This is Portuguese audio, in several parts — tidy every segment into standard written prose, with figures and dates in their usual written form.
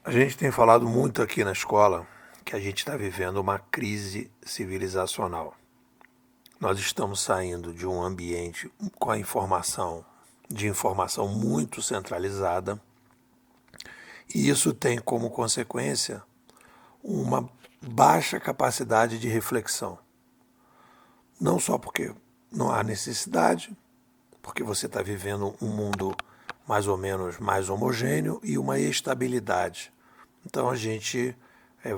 A gente tem falado muito aqui na escola que a gente está vivendo uma crise civilizacional. Nós estamos saindo de um ambiente com a informação muito centralizada, e isso tem como consequência uma baixa capacidade de reflexão. Não só porque não há necessidade, porque você está vivendo um mundo mais ou menos mais homogêneo e uma estabilidade. Então a gente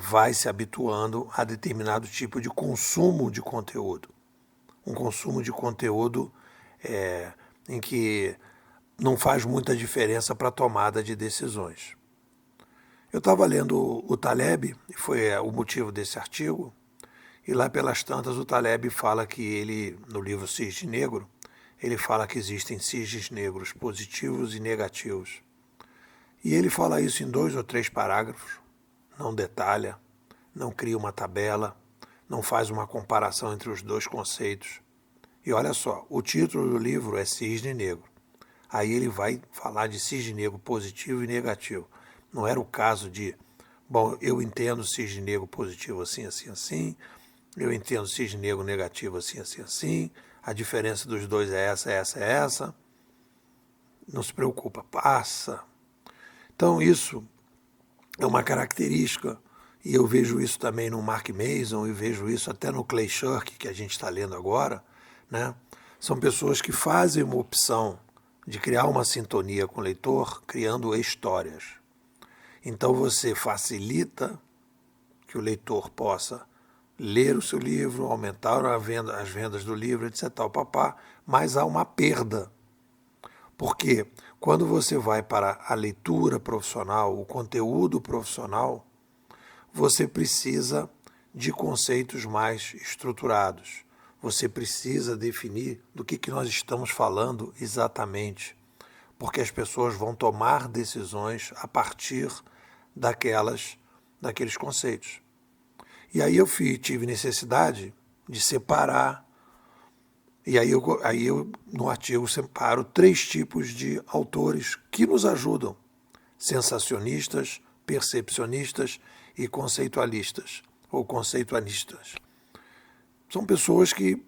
vai se habituando a determinado tipo de consumo de conteúdo. Um consumo de conteúdo em que não faz muita diferença para a tomada de decisões. Eu estava lendo o Taleb, e foi o motivo desse artigo, e lá pelas tantas o Taleb fala que ele, no livro Cisne Negro, ele fala que existem cisnes negros positivos e negativos. E ele fala isso em 2 ou 3 parágrafos, não detalha, não cria uma tabela, não faz uma comparação entre os dois conceitos. E olha só, o título do livro é Cisne Negro. Aí ele vai falar de cisne negro positivo e negativo. Não era o caso de, bom, eu entendo cisne negro positivo assim, assim, assim, eu entendo cisne negro negativo assim, assim, assim, a diferença dos dois é essa, essa, essa. Não se preocupa, passa. Então isso é uma característica, e eu vejo isso também no Mark Mason, e vejo isso até no Clay Shirk, que a gente está lendo agora, né? São pessoas que fazem uma opção de criar uma sintonia com o leitor, criando histórias. Então você facilita que o leitor possa ler o seu livro, aumentar as vendas do livro, etc. Papá, mas há uma perda. Porque quando você vai para a leitura profissional, o conteúdo profissional, você precisa de conceitos mais estruturados. Você precisa definir do que nós estamos falando exatamente, porque as pessoas vão tomar decisões a partir daqueles conceitos. E aí eu tive necessidade de separar, e aí eu no artigo separo 3 tipos de autores que nos ajudam: sensacionistas, percepcionistas e conceitualistas, ou conceitualistas. São pessoas que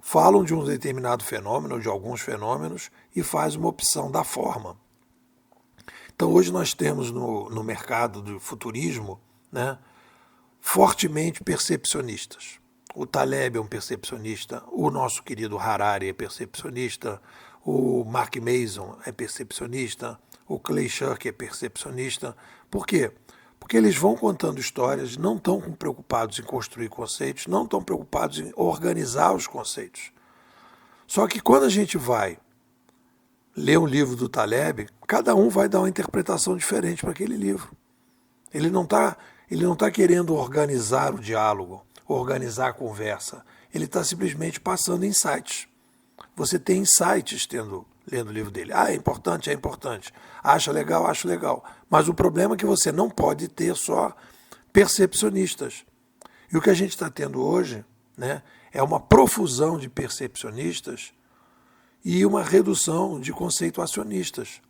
falam de um determinado fenômeno, de alguns fenômenos, e fazem uma opção da forma. Então hoje nós temos no mercado do futurismo, né, fortemente percepcionistas. O Taleb é um percepcionista, o nosso querido Harari é percepcionista, o Mark Mason é percepcionista, o Clay Shirk é percepcionista. Por quê? Porque eles vão contando histórias, não estão preocupados em construir conceitos, não estão preocupados em organizar os conceitos. Só que quando a gente vai ler um livro do Taleb, cada um vai dar uma interpretação diferente para aquele livro. Ele não está querendo organizar o diálogo, organizar a conversa. Ele está simplesmente passando insights. Você tem insights lendo o livro dele. Ah, é importante, é importante. Acha legal, acho legal. Mas o problema é que você não pode ter só percepcionistas. E o que a gente está tendo hoje, né, é uma profusão de percepcionistas e uma redução de conceituacionistas.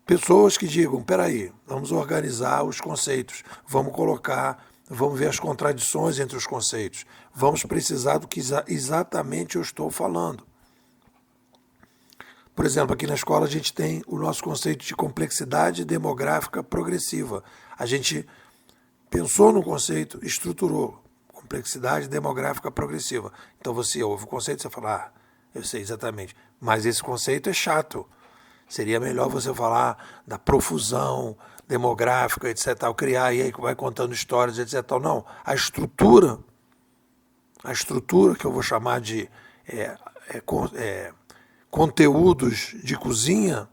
Pessoas que digam, peraí, vamos organizar os conceitos, vamos ver as contradições entre os conceitos, vamos precisar do que exatamente eu estou falando. Por exemplo, aqui na escola a gente tem o nosso conceito de complexidade demográfica progressiva. A gente pensou no conceito, estruturou, complexidade demográfica progressiva. Então você ouve o conceito e você fala, eu sei exatamente, mas esse conceito é chato. Seria melhor você falar da profusão demográfica, etc. Criar, e aí vai contando histórias, etc. Não, a estrutura que eu vou chamar de conteúdos de cozinha,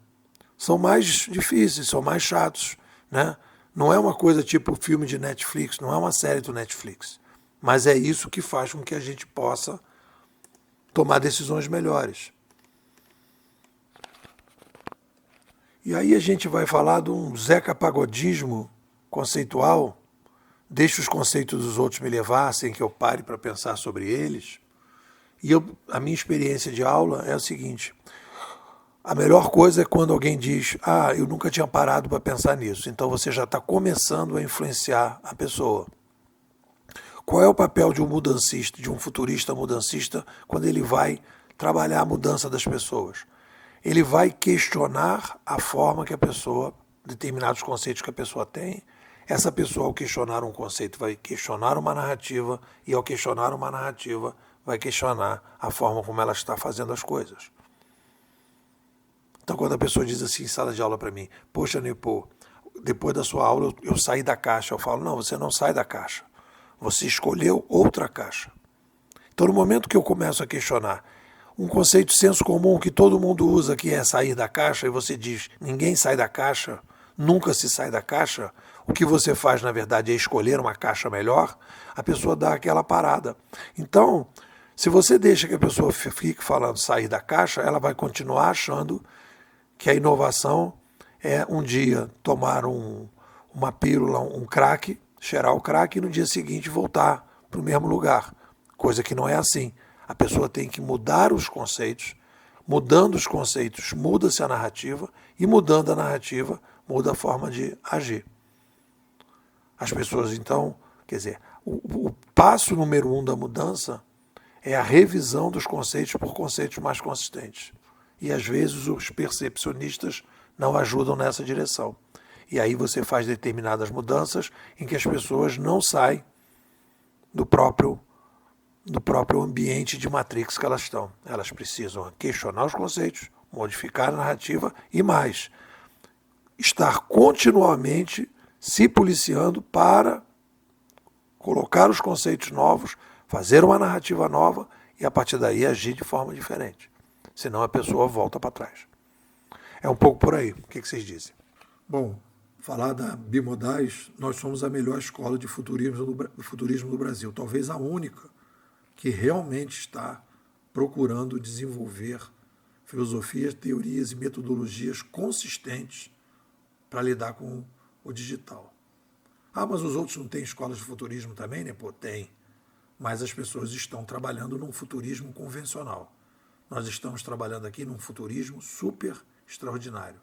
são mais difíceis, são mais chatos, né? Não é uma coisa tipo filme de Netflix, não é uma série do Netflix. Mas é isso que faz com que a gente possa tomar decisões melhores. E aí a gente vai falar de um Zeca Pagodismo conceitual, deixe os conceitos dos outros me levar, sem que eu pare para pensar sobre eles. E a minha experiência de aula é o seguinte, A melhor coisa é quando alguém diz, eu nunca tinha parado para pensar nisso. Então você já está começando a influenciar a pessoa. Qual é o papel de um mudancista, de um futurista mudancista, quando ele vai trabalhar a mudança das pessoas? Ele vai questionar a forma que a pessoa, determinados conceitos que a pessoa tem. Essa pessoa, ao questionar um conceito, vai questionar uma narrativa, e ao questionar uma narrativa, vai questionar a forma como ela está fazendo as coisas. Então, quando a pessoa diz assim em sala de aula para mim, poxa, Nipô, depois da sua aula eu saí da caixa, eu falo, não, você não sai da caixa. Você escolheu outra caixa. Então, no momento que eu começo a questionar um conceito de senso comum que todo mundo usa, que é sair da caixa, e você diz, ninguém sai da caixa, nunca se sai da caixa, o que você faz, na verdade, é escolher uma caixa melhor, a pessoa dá aquela parada. Então, se você deixa que a pessoa fique falando sair da caixa, ela vai continuar achando que a inovação é um dia tomar uma pílula, um crack, cheirar o crack e no dia seguinte voltar para o mesmo lugar. Coisa que não é assim. A pessoa tem que mudar os conceitos. Mudando os conceitos, muda-se a narrativa, e mudando a narrativa, muda a forma de agir. As pessoas, então, quer dizer, o passo número 1 da mudança é a revisão dos conceitos por conceitos mais consistentes. E às vezes os percepcionistas não ajudam nessa direção. E aí você faz determinadas mudanças em que as pessoas não saem do próprio ambiente de matrix que elas estão. Elas precisam questionar os conceitos, modificar a narrativa e mais, estar continuamente se policiando para colocar os conceitos novos, fazer uma narrativa nova e a partir daí agir de forma diferente. Senão a pessoa volta para trás. É um pouco por aí. O que vocês dizem? Bom, falar da Bimodais, nós somos a melhor escola de futurismo do Brasil. Talvez a única que realmente está procurando desenvolver filosofias, teorias e metodologias consistentes para lidar com o digital. Mas os outros não têm escolas de futurismo também, né? Pô, tem. Mas as pessoas estão trabalhando num futurismo convencional. Nós estamos trabalhando aqui num futurismo super extraordinário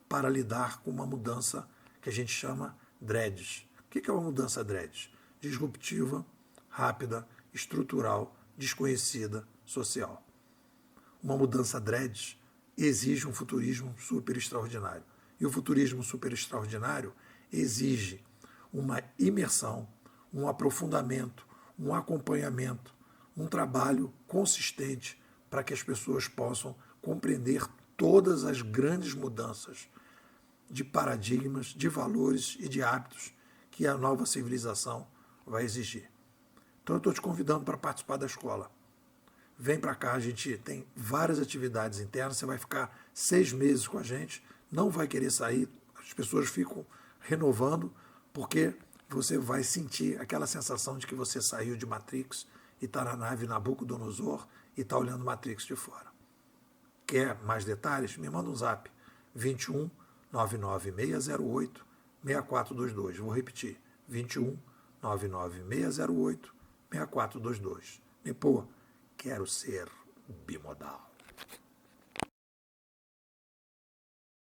para lidar com uma mudança que a gente chama DREDS. O que é uma mudança DREDS? Disruptiva, rápida, estrutural, desconhecida, social. Uma mudança DREDS exige um futurismo super extraordinário. E o futurismo super extraordinário exige uma imersão, um aprofundamento, um acompanhamento, um trabalho consistente para que as pessoas possam compreender todas as grandes mudanças de paradigmas, de valores e de hábitos que a nova civilização vai exigir. Então eu estou te convidando para participar da escola. Vem para cá, a gente tem várias atividades internas, você vai ficar 6 meses com a gente, não vai querer sair, as pessoas ficam renovando, porque você vai sentir aquela sensação de que você saiu de Matrix e está na nave Nabucodonosor e está olhando Matrix de fora. Quer mais detalhes? Me manda um zap, 21 99608 6422. Vou repetir, 21 99608 6422. Nipô, quero ser bimodal.